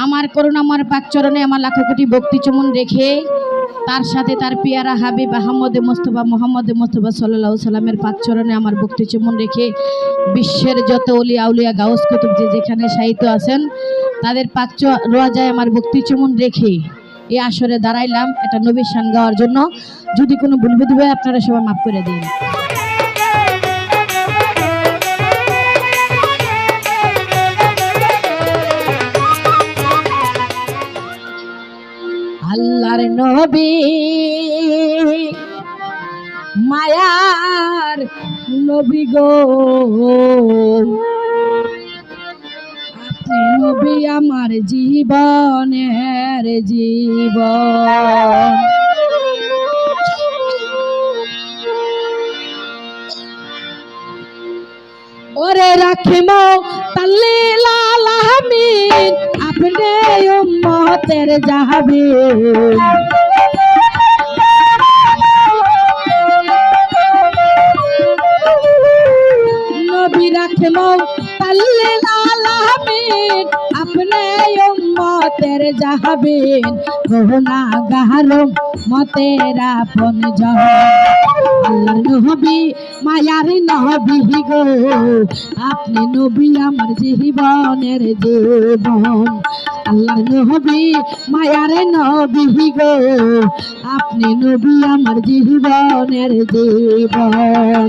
আমার করুণাময় পাক চরণে আমার লাখো কোটি ভক্তি চুমন রেখে তার সাথে তার পিয়ারা হাবিব আহমদ মুস্তফা মোহাম্মদ মুস্তফা সাল্লাল্লাহু সাল্লামের পাক চরণে আমার ভক্তি চুমন রেখে বিশ্বের যত ওলিয়া আউলিয়া গাউস কুতুব যে যেখানে সাহিত্য আছেন তাদের পাক রোয়াজায় আমার ভক্তি চুমন রেখে এই আসরে দাঁড়াইলাম এটা নবীর শান গাওয়ার জন্য। যদি কোনো ভুল বুদ্ধি হয় আপনারা সবাই মাফ করে দিন। আল্লাহর নবী মায়ার নবী গো, আপনি নবী আমার জীবনের জীবন। ওরে রাখিম তাল্লিল আলামিন আপনি উম্মতের জাহাবীন। নবী রাখিম তাল্লিল আলামিন আপনি উম্মতের জাহাবীন। গুনাহগার উম্মতের আপনজন আল্লাহর নবী মায়ার নবী গো, আপনি নবী আমার জীবনের জীবন। আল্লাহর নবী মায়ার নবী গো, আপনি নবী আমার জীবনের জীবন।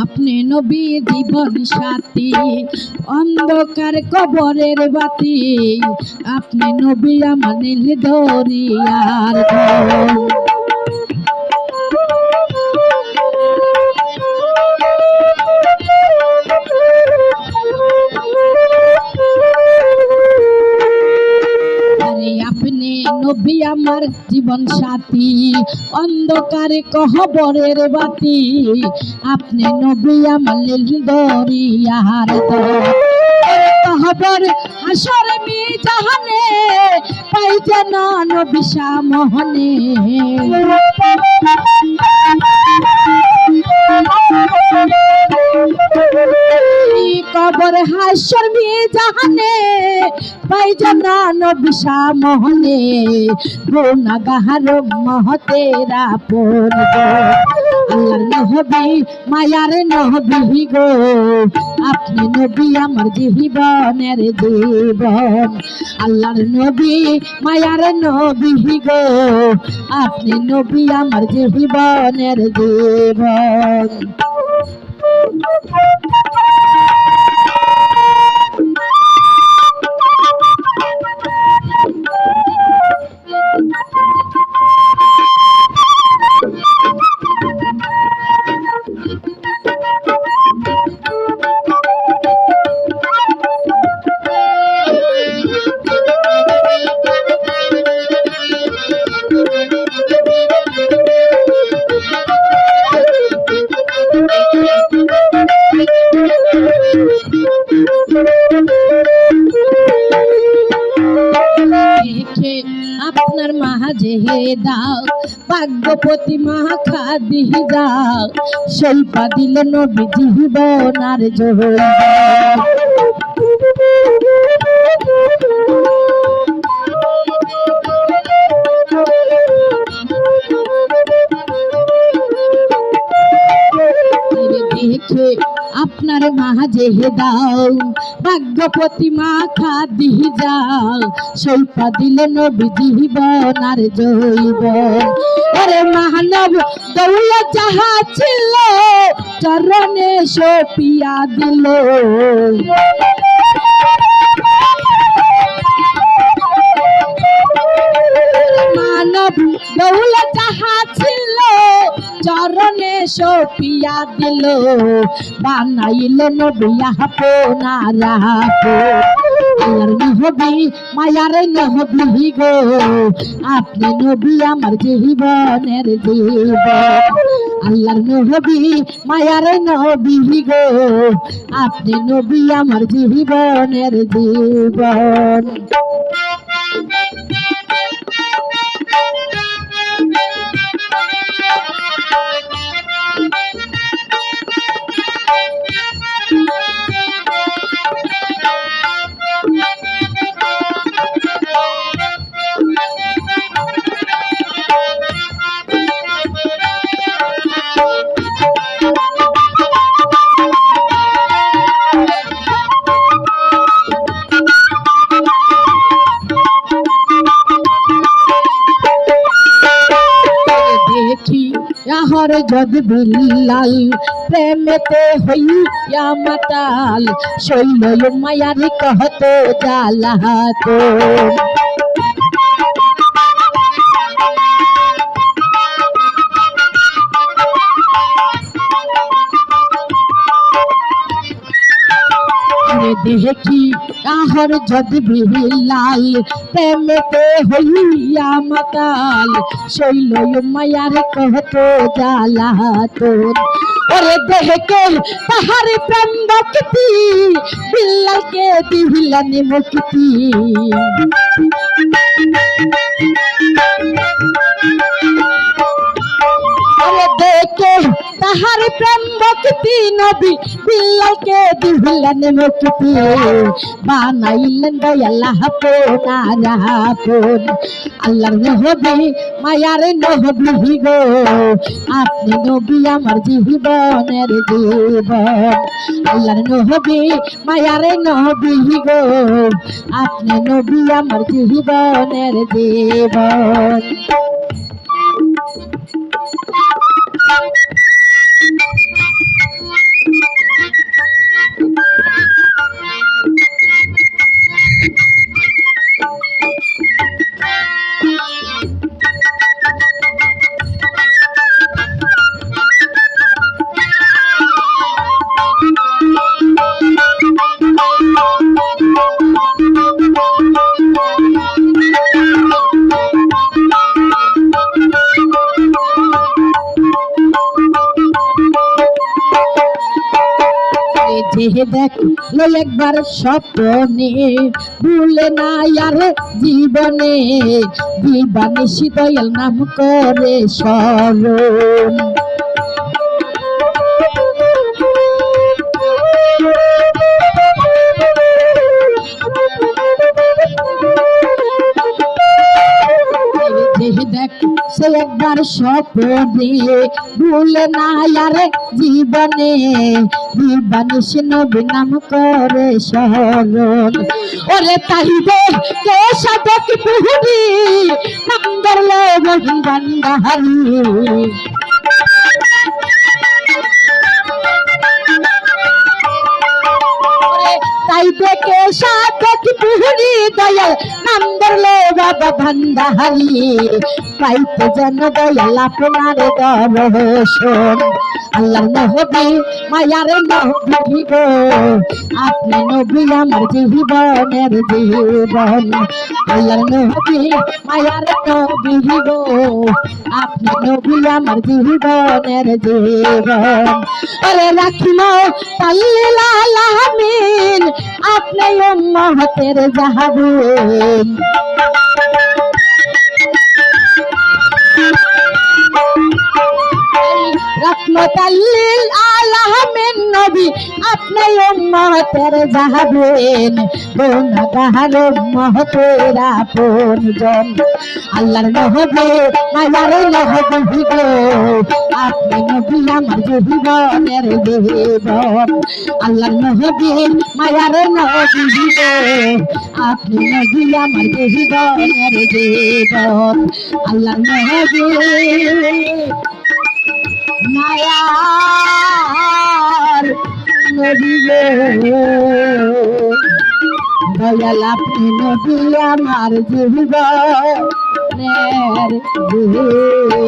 আপনি নবী জীবন সাথী অন্ধকার কবরের বাতি, আপনি নবী আমার নীল দরিয়ার ঢল। আপনি নবী আমার জীবন সাথী অন্ধকারে কবরের বাতি, আপনি নবী আমার নীল দরিয়ার কবর হাসর মিজানে পাই যেন নবী সামনে। কবর হাসর মিজানে পাই যেন নবী সামনে। গুনাহগার উম্মতের আপন আল্লাহর নবী মায়ার নবী গো, আপনি নবী আমার জীবনের জীবন। আল্লাহর নবী মায়ার নবী গো, আপনি নবী আমার জীবনের জীবন। আপনার মাঝে দাও ভাগ্যপতি মাখা দিহি যাও, শৈপা দিলে নবী জীবন আর জোর। দেখে আপনার মাঝে দাও ভাগ্যপতি মাখা দিহি যাও, শৈপা দিলে নবী জীবন আর জৈবন। আরে মানব দৌলত যাহা ছিল চরণে সপিয়া দিল। দৌল যাহা ছিল চরণে সপিয়া দিল, বানাইল নবী আপনারা। আল্লাহর নবী মায়ার নবী গো, আপনি নবী আমার জীবনের জীবন। আল্লাহর নবী মায়ার নবী গো, আপনি নবী আমার জীবনের জীবন। याहर जद बिल्लाल प्रेमेते हइया माताल, शैल मायारी कहतो जाला तो। देखी आहर जद बिल्लाल प्रेमेते हइया माताल, शैल मायार कहतो जाला तो। ओरे देह के तहार प्रेम भक्ति, बिल्लाल के दिहलन मुक्ति। ओरे देखे तहार प्रेम भक्ति, नबी बिल्लाल के दिहलन मुक्ति। बानाइलन दयाल्लाह पोनारा पोन। আল্লাহর নবী মায়ার নবী গো, আপনি নবী আমার জীবনের জীবন। আল্লাহর নবী মায়ার নবী গো, আপনি নবী আমার জীবনের জীবন। দেখলো একবার স্বপ্নে, ভুলে না আর জীবনে, দিবানিশি দয়াল নাম করে স্মরণ। দেখ সে একবার স্বপ্নে, ভুলে না আর জীবনে, দিবানিশি নবী নাম করে স্মরণ। ওরে তাইবে কে সাধক পুহুরি, নাম ধরলে বন্দাহারি। তাই দেখে সাধক পুহুরি, দয়াল নাম ধরলে বাবা ভান্ডাহারি। পাইতে যেন দয়াল আপনার দর্শন। আল্লাহর নবী মায়ার নবী গো, আপনি নবী আমার জীবনের জীবন। আল্লাহর নবী মায়ার নবী গো, আপনি নবী আমার জীবনের জীবন। আরে রাখিল তাল্লিল আলামিন, আপনি উম্মতের জাহাবুন। রহমতাল্লিল আলামিন নবী, আপনি উম্মতের জাহাবুন। গুনাহগার উম্মতের আপনজন। আল্লাহর নবী মায়ার নবী গো, আপনি নবী আমার জীবনের জীবন। আল্লাহর নবী মায়ার নবী গো, আপনি নবী আমার জীবনের জীবন। আল্লাহর নবী মায়ার নবী গো, দয়াল আপনি নবী আমার জীবনের জীবন